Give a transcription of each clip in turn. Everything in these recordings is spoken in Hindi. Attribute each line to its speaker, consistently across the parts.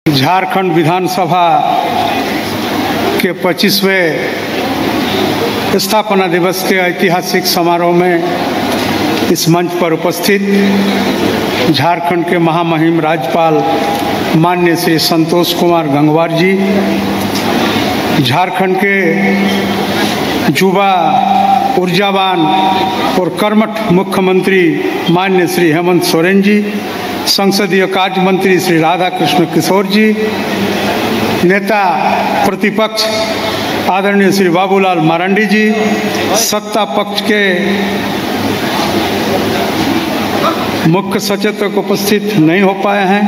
Speaker 1: झारखंड विधानसभा के 25वें स्थापना दिवस के ऐतिहासिक समारोह में इस मंच पर उपस्थित झारखंड के महामहिम राज्यपाल माननीय श्री संतोष कुमार गंगवार जी, झारखंड के युवा ऊर्जावान और कर्मठ मुख्यमंत्री माननीय श्री हेमंत सोरेन जी, संसदीय कार्य मंत्री श्री राधा कृष्ण किशोर जी, नेता प्रतिपक्ष आदरणीय श्री बाबूलाल मरांडी जी, सत्ता पक्ष के मुख्य सचेतक उपस्थित नहीं हो पाए हैं,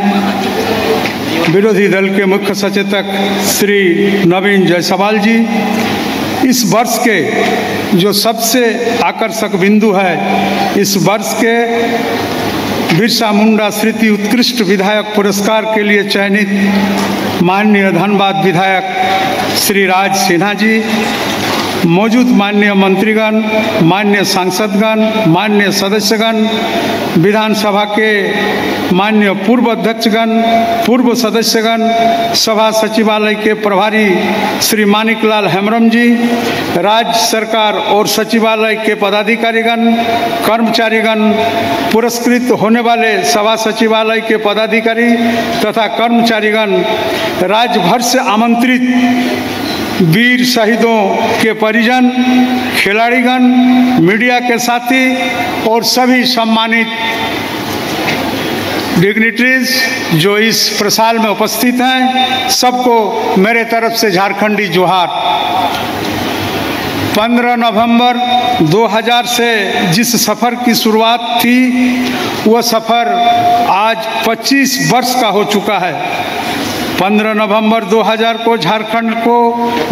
Speaker 1: विरोधी दल के मुख्य सचेतक श्री नवीन जायसवाल जी, इस वर्ष के जो सबसे आकर्षक बिंदु है, इस वर्ष के बिरसा मुंडा स्मृति उत्कृष्ट विधायक पुरस्कार के लिए चयनित माननीय धनबाद विधायक श्री राज सिन्हा जी, मौजूद माननीय मंत्रीगण, माननीय सांसदगण, माननीय सदस्यगण, विधानसभा के माननीय पूर्व अध्यक्षगण, पूर्व सदस्यगण, सभा सचिवालय के प्रभारी श्री मानिकलाल हेम्ब्रम जी, राज्य सरकार और सचिवालय के पदाधिकारीगण, कर्मचारीगण, पुरस्कृत होने वाले सभा सचिवालय के पदाधिकारी तथा कर्मचारीगण, राज्य भर से आमंत्रित वीर शहीदों के परिजन, खिलाड़ीगण, मीडिया के साथी और सभी सम्मानित डिग्निटरीज जो इस प्रसार में उपस्थित हैं, सबको मेरे तरफ से झारखंडी जोहार। 15 नवंबर 2000 से जिस सफ़र की शुरुआत थी, वह सफ़र आज 25 वर्ष का हो चुका है। 15 नवंबर 2000 को झारखंड को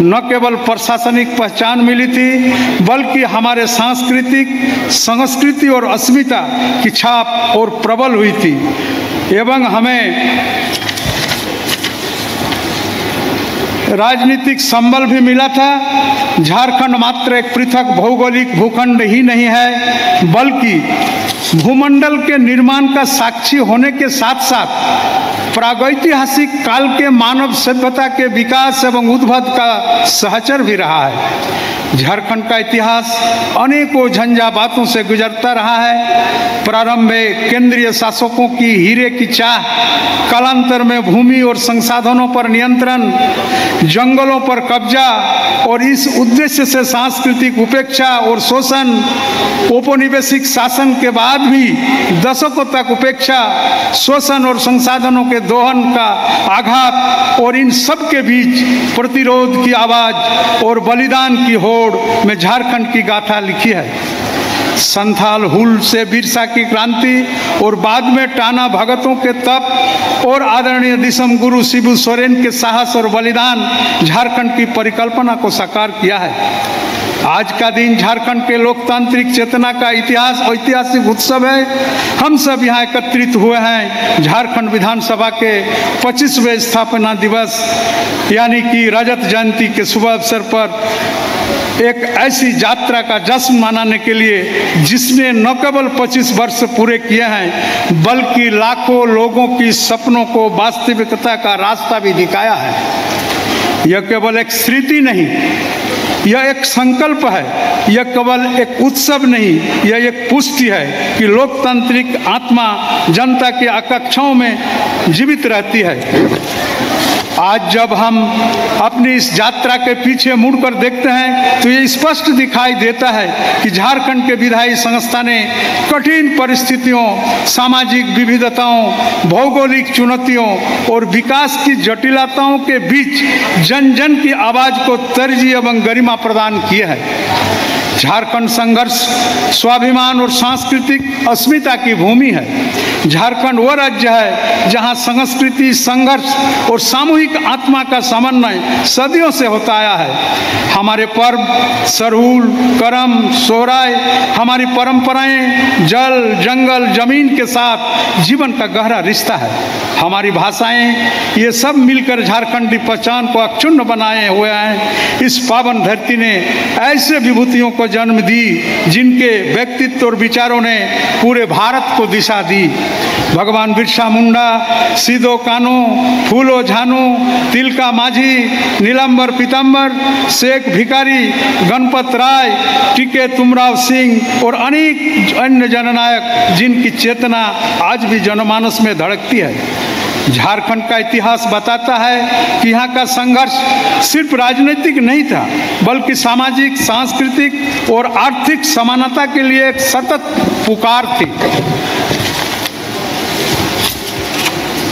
Speaker 1: न केवल प्रशासनिक पहचान मिली थी, बल्कि हमारे सांस्कृतिक संस्कृति और अस्मिता की छाप और प्रबल हुई थी एवं हमें राजनीतिक संबल भी मिला था। झारखंड मात्र एक पृथक भौगोलिक भूखंड ही नहीं है, बल्कि भूमंडल के निर्माण का साक्षी होने के साथ साथ प्रागैतिहासिक काल के मानव सभ्यता के विकास एवं उद्भव का सहचर भी रहा है। झारखंड का इतिहास अनेकों झंझावातों से गुजरता रहा है। प्रारंभ में केंद्रीय शासकों की हीरे की चाह, कालांतर में भूमि और संसाधनों पर नियंत्रण, जंगलों पर कब्जा और इस उद्देश्य से सांस्कृतिक उपेक्षा और शोषण, औपनिवेशिक शासन के बाद भी दशकों तक उपेक्षा, शोषण और संसाधनों के दोहन का आघात और इन सब के बीच प्रतिरोध की आवाज और बलिदान की होड़ में झारखंड की गाथा लिखी है। संथाल हुल से बिरसा की क्रांति और बाद में टाना भगतों के तप और आदरणीय दिसम गुरु शिबू सोरेन के साहस और बलिदान झारखंड की परिकल्पना को साकार किया है। आज का दिन झारखंड के लोकतांत्रिक चेतना का ऐतिहासिक उत्सव है। हम सब यहाँ एकत्रित हुए हैं झारखंड विधानसभा के 25वें स्थापना दिवस यानी कि रजत जयंती के शुभ अवसर पर एक ऐसी यात्रा का जश्न मनाने के लिए जिसने न केवल 25 वर्ष पूरे किए हैं, बल्कि लाखों लोगों की सपनों को वास्तविकता का रास्ता भी दिखाया है। यह केवल एक स्मृति नहीं, यह एक संकल्प है। यह केवल एक उत्सव नहीं, यह एक पुष्टि है कि लोकतांत्रिक आत्मा जनता की आकांक्षाओं में जीवित रहती है। आज जब हम अपनी इस यात्रा के पीछे मुड़कर देखते हैं तो ये स्पष्ट दिखाई देता है कि झारखंड के विधायी संस्था ने कठिन परिस्थितियों, सामाजिक विविधताओं, भौगोलिक चुनौतियों और विकास की जटिलताओं के बीच जन जन की आवाज़ को तरजीह एवं गरिमा प्रदान किया है। झारखंड संघर्ष, स्वाभिमान और सांस्कृतिक अस्मिता की भूमि है। झारखंड वो राज्य है जहां संस्कृति, संघर्ष और सामूहिक आत्मा का समन्वय सदियों से होता आया है। हमारे पर्व सरहुल, करम, सोहराय, हमारी परंपराएं जल, जंगल, जमीन के साथ जीवन का गहरा रिश्ता है। हमारी भाषाएं, ये सब मिलकर झारखंडी पहचान को अक्षुण्ण बनाए हुए हैं। इस पावन धरती ने ऐसे विभूतियों को जन्म दी, जिनके व्यक्तित्व और विचारों ने पूरे भारत को दिशा दी। भगवान बिरसा मुंडा, सिदो कान्हू, फूलो झानू, तिलका माझी, नीलांबर पीताम्बर, शेख भिखारी, गणपत राय, टीके तुमराव सिंह और अनेक अन्य जननायक जिनकी चेतना आज भी जनमानस में धड़कती है। झारखंड का इतिहास बताता है कि यहाँ का संघर्ष सिर्फ राजनीतिक नहीं था, बल्कि सामाजिक, सांस्कृतिक और आर्थिक समानता के लिए एक सतत पुकार थी।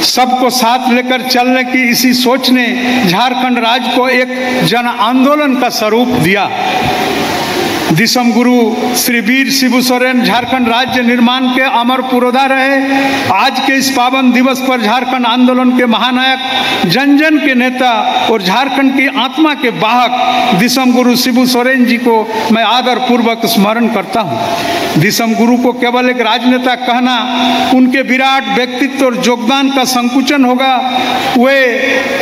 Speaker 1: सबको साथ लेकर चलने की इसी सोच ने झारखंड राज्य को एक जन आंदोलन का स्वरूप दिया। दिसम गुरु श्री वीर शिबू सोरेन झारखंड राज्य निर्माण के अमर पुरोधा रहे। आज के इस पावन दिवस पर झारखंड आंदोलन के महानायक, जन जन के नेता और झारखंड की आत्मा के वाहक दिसम गुरु शिबू सोरेन जी को मैं आदर पूर्वक स्मरण करता हूँ। दिसम गुरु को केवल एक राजनेता कहना उनके विराट व्यक्तित्व और योगदान का संकुचन होगा। वे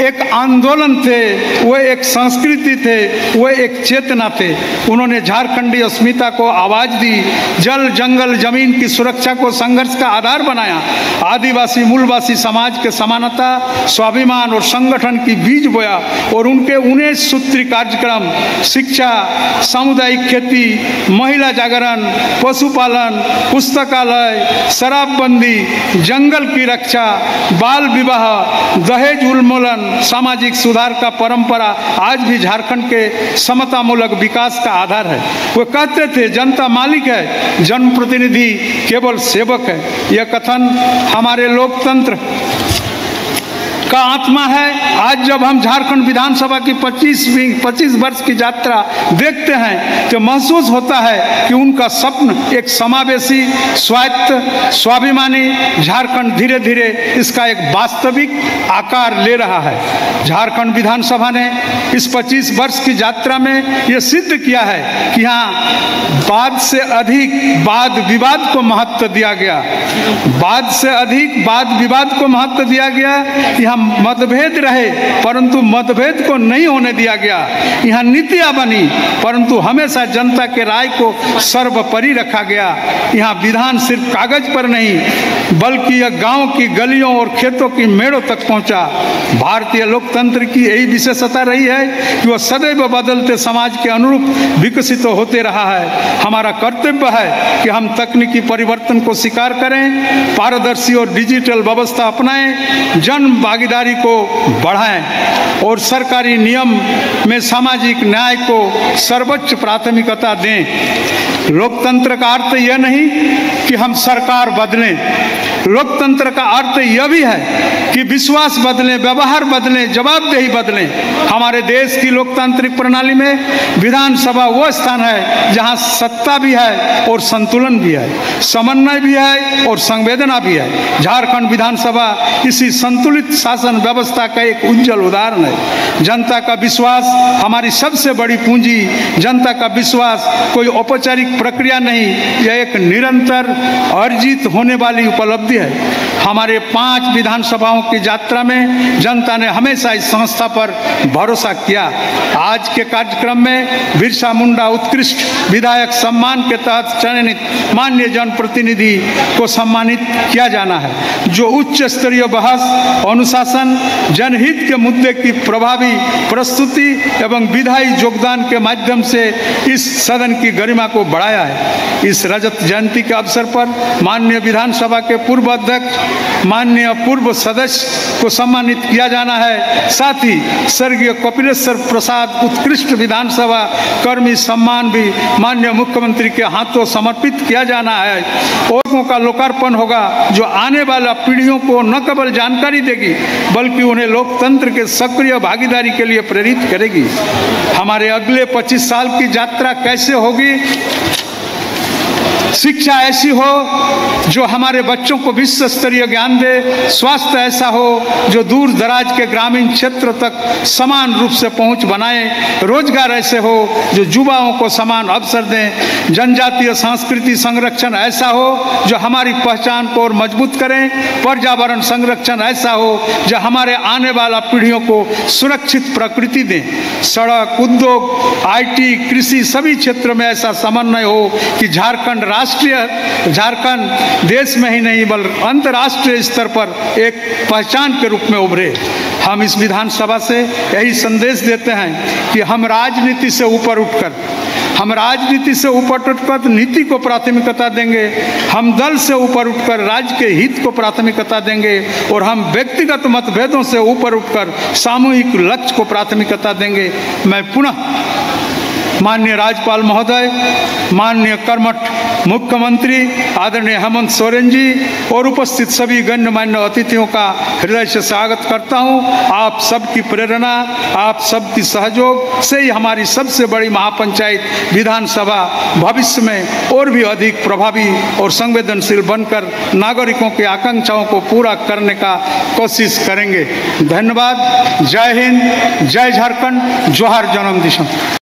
Speaker 1: एक आंदोलन थे, वे एक संस्कृति थे, वे एक चेतना थे। उन्होंने झारखंडी अस्मिता को आवाज दी, जल जंगल जमीन की सुरक्षा को संघर्ष का आधार बनाया, आदिवासी मूलवासी समाज के समानता, स्वाभिमान और संगठन की बीज बोया और उनके 19 सूत्री कार्यक्रम शिक्षा, सामुदायिक खेती, महिला जागरण, पशुपालन, पुस्तकालय, शराबबंदी, जंगल की रक्षा, बाल विवाह, दहेज उन्मूलन, सामाजिक सुधार का परंपरा आज भी झारखंड के समतामूलक विकास का आधार है। वो कहते थे जनता मालिक है, जनप्रतिनिधि केवल सेवक है। यह कथन हमारे लोकतंत्र का आत्मा है। आज जब हम झारखंड विधानसभा की 25 वर्ष की यात्रा देखते हैं तो महसूस होता है कि उनका स्वप्न एक समावेशी, स्वायत्त, स्वाभिमानी झारखंड धीरे धीरे इसका एक वास्तविक आकार ले रहा है। झारखंड विधानसभा ने इस 25 वर्ष की यात्रा में यह सिद्ध किया है कि यहाँ वाद से अधिक वाद विवाद को महत्व दिया गया, वाद से अधिक वाद विवाद को महत्व दिया गया। यहाँ मतभेद रहे परंतु मतभेद को नहीं होने दिया गया। यहाँ नीतियां बनी परंतु हमेशा जनता के राय को सर्वोपरि रखा गया। यहाँ विधान सिर्फ कागज पर नहीं बल्कि यह गांव की गलियों और खेतों की मेड़ों तक पहुंचा। भारतीय लोकतंत्र की यही विशेषता रही है कि वह सदैव बदलते समाज के अनुरूप विकसित होते रहा है। हमारा कर्तव्य है कि हम तकनीकी परिवर्तन को स्वीकार करें, पारदर्शी और डिजिटल व्यवस्था अपनाएं, जन भागीदारी को बढ़ाएं और सरकारी नियम में सामाजिक न्याय को सर्वोच्च प्राथमिकता दें। लोकतंत्र का अर्थ यह नहीं कि हम सरकार बदलें, लोकतंत्र का अर्थ यह भी है कि विश्वास बदलें, व्यवहार बदलें, जवाबदेही बदलें। हमारे देश की लोकतांत्रिक प्रणाली में विधानसभा वो स्थान है जहां सत्ता भी है और संतुलन भी है, समन्वय भी है और संवेदना भी है। झारखंड विधानसभा इसी संतुलित शासन व्यवस्था का एक उज्जवल उदाहरण है। जनता का विश्वास हमारी सबसे बड़ी पूंजी। जनता का विश्वास कोई औपचारिक प्रक्रिया नहीं, यह एक निरंतर अर्जित होने वाली उपलब्धि है। हमारे 5 विधानसभाओं की यात्रा में जनता ने हमेशा इस संस्था पर भरोसा किया। आज के कार्यक्रम में बिरसा मुंडा उत्कृष्ट विधायक सम्मान के तहत चयनित माननीय जनप्रतिनिधि को सम्मानित किया जाना है, जो उच्च स्तरीय बहस, अनुशासन, जनहित के मुद्दे की प्रभावी प्रस्तुति एवं विधायी योगदान के माध्यम से इस सदन की गरिमा को बढ़ाया है। इस रजत जयंती के अवसर पर माननीय विधानसभा के पूर्व अध्यक्ष, माननीय पूर्व सदस्य को सम्मानित किया जाना है। साथ ही स्वर्गीय कपिलेश्वर प्रसाद उत्कृष्ट विधानसभा कर्मी सम्मान भी माननीय मुख्यमंत्री के हाथों समर्पित किया जाना है। और का लोकार्पण होगा जो आने वाला पीढ़ियों को न केवल जानकारी देगी बल्कि उन्हें लोकतंत्र के सक्रिय भागीदारी के लिए प्रेरित करेगी। हमारे अगले 25 साल की यात्रा कैसे होगी, शिक्षा ऐसी हो जो हमारे बच्चों को विश्व स्तरीय ज्ञान दे, स्वास्थ्य ऐसा हो जो दूर दराज के ग्रामीण क्षेत्र तक समान रूप से पहुंच बनाए, रोजगार ऐसे हो जो युवाओं को समान अवसर दें, जनजातीय संस्कृति संरक्षण ऐसा हो जो हमारी पहचान को और मजबूत करें, पर्यावरण संरक्षण ऐसा हो जो हमारे आने वाला पीढ़ियों को सुरक्षित प्रकृति दें, सड़क, उद्योग, IT, कृषि सभी क्षेत्र में ऐसा समन्वय हो कि झारखंड देश में ही नहीं बल्कि अंतर्राष्ट्रीय स्तर पर एक पहचान के रूप में उभरे। हम इस विधानसभा से यही संदेश देते हैं कि हम राजनीति से ऊपर उठकर नीति को प्राथमिकता देंगे, हम दल से ऊपर उठकर राज्य के हित को प्राथमिकता देंगे और हम व्यक्तिगत मतभेदों से ऊपर उठकर सामूहिक लक्ष्य को प्राथमिकता देंगे। मैं पुनः माननीय राज्यपाल महोदय, माननीय कर्मठ मुख्यमंत्री आदरणीय हेमंत सोरेन जी और उपस्थित सभी गण्यमान्य अतिथियों का हृदय से स्वागत करता हूं। आप सबकी प्रेरणा, आप सबकी सहयोग से ही हमारी सबसे बड़ी महापंचायत विधानसभा भविष्य में और भी अधिक प्रभावी और संवेदनशील बनकर नागरिकों की आकांक्षाओं को पूरा करने का कोशिश करेंगे। धन्यवाद। जय हिंद, जय झारखंड, जोहार जन्मदिवस।